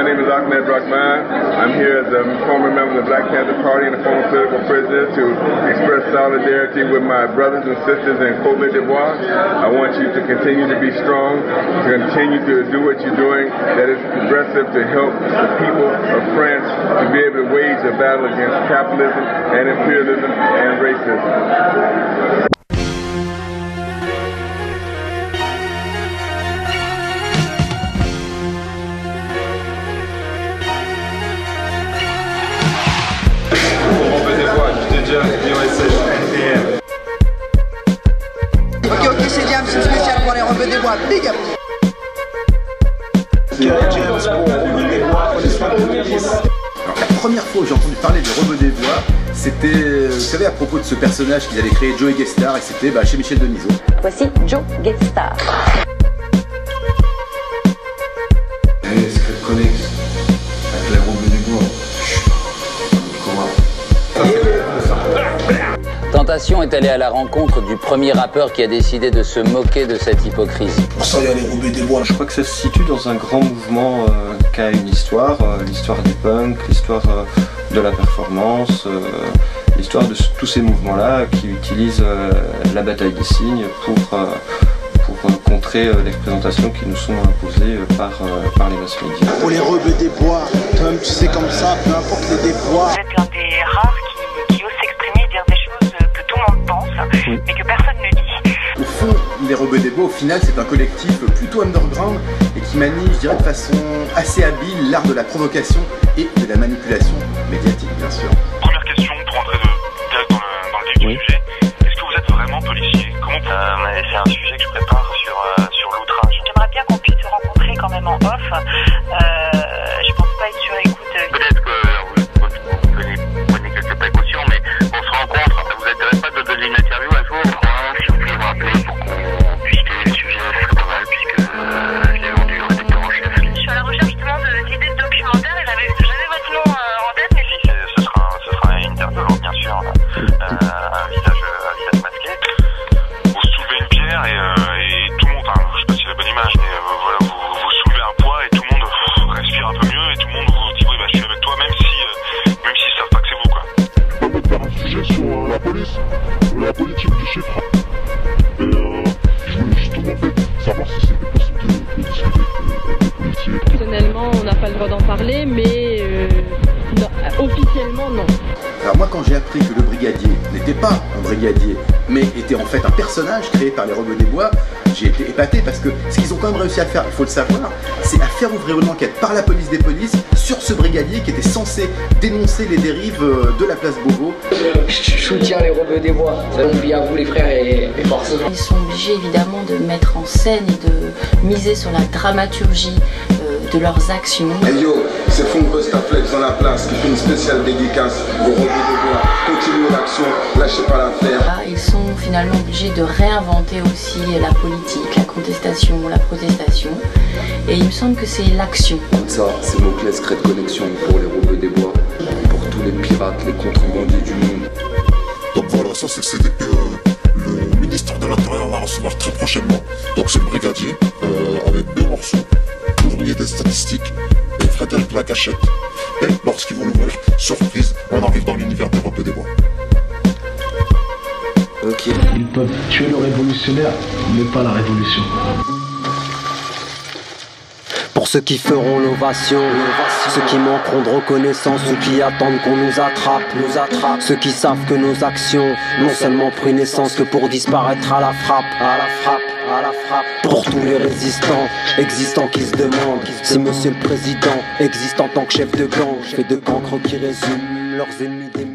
name is Ahmed Rahman. I'm here as a former member of the Black Panther Party and a former political prisoner to express solidarity with my brothers and sisters in Côte d'Ivoire. I want you to continue to be strong, to continue to do what you're doing that is progressive to help the people of France to be able to wage a battle against capitalism and imperialism and racism. Ok, c'est James, c'est spécial pour les Rebeux des Bois. Big up! La première fois où j'ai entendu parler des Rebeux des Bois, c'était, vous savez, à propos de ce personnage qu'ils avaient créé, Joey Guestar, et c'était chez Michel Denisot. Voici Joe Guestar. Hey, Secret Connex, avec les Rebeux des Bois. Tentation est allée à la rencontre du premier rappeur qui a décidé de se moquer de cette hypocrisie. Pour ça, il y a les Rebeux des Bois. Je crois que ça se situe dans un grand mouvement qui a une histoire, l'histoire des punks, l'histoire de la performance, l'histoire de tous ces mouvements-là qui utilisent la bataille des signes pour contrer les représentations qui nous sont imposées par les masses médias. Pour les Rebeux des Bois, toi-même tu sais comme ça, peu importe les débois. Vous êtes l'un des rares qui ose s'exprimer et dire des choses que tout le monde pense, mais que personne ne dit. Au fond, les Rebeux des Bois, au final, c'est un collectif plutôt underground et qui manie, je dirais, de façon assez habile l'art de la provocation et de la manipulation médiatique, bien sûr. Première question pour entrer direct dans le vif du sujet. Est-ce que vous êtes vraiment policier? Comment C'est un sujet que je prépare sur l'outrage. J'aimerais bien qu'on puisse se rencontrer quand même en off. Je pense pas être sur écoute. Peut-être que vous prenez quelques précautions, mais on se rencontre. Ça vous intéresse pas de donner une interview un jour? Si vous pouvez me rappeler pour qu'on puisse créer le sujet, ce serait pas mal, puisque je l'ai vendu au rédacteur en chef. Je suis à la recherche justement d'idées de documentaires et j'avais votre nom en tête, mais Si, ce sera une interview, alors bien sûr, un visage masqué. Vous soulevez une pierre et tout le monde, je sais pas si c'est la bonne image, mais voilà, vous soulevez un poids et tout le monde respire un peu mieux et tout le monde vous dit oui, bah, je suis avec toi, même s'ils savent pas que c'est vous, quoi. Je vais faire un sujet sur la police, la politique du chiffre. Et je voulais justement savoir si c'était possible de discuter avec les policiers. Personnellement, on n'a pas le droit d'en parler, mais non, officiellement, non. Alors moi, quand j'ai appris que le brigadier n'était pas un brigadier, mais était en fait un personnage créé par les Rebeux des Bois, j'ai été épaté parce que ce qu'ils ont quand même réussi à faire, il faut le savoir, c'est à faire ouvrir une enquête par la police des polices sur ce brigadier qui était censé dénoncer les dérives de la place Beauvau. Je soutiens les Rebeux des Bois, ça donne bien à vous les frères et force. Ils sont obligés évidemment de mettre en scène et de miser sur la dramaturgie de leurs actions. Hey yo, c'est Fongo Staflex dans la place qui fait une spéciale dédicace aux Rebeux des Bois. Continuez l'action, lâchez pas l'affaire. Ils sont finalement obligés de réinventer aussi la politique, la contestation, la protestation. Et il me semble que c'est l'action. Ça, c'est mot-clé Secret Connection pour les Rebeux des Bois, pour tous les pirates, les contrebandiers du monde. Donc voilà, ça c'est le CD que le ministère de l'Intérieur va recevoir très prochainement. Donc c'est le brigadier avec 2 morceaux, l'ouvrier des statistiques et Frédéric Lacachette. Et lorsqu'ils vont l'ouvrir, surprise, on arrive dans l'univers des Rebeux des Bois. Ok. Ils peuvent tuer le révolutionnaire, mais pas la révolution. Pour ceux qui feront l'ovation, ceux qui manqueront de reconnaissance, ceux qui attendent qu'on nous attrape, ceux qui savent que nos actions n'ont seulement pris naissance que pour disparaître à la frappe, Pour tous les résistants, existants qui se demandent si monsieur le président existe en tant que chef de gang, fait de cancre qui résume leurs ennemis des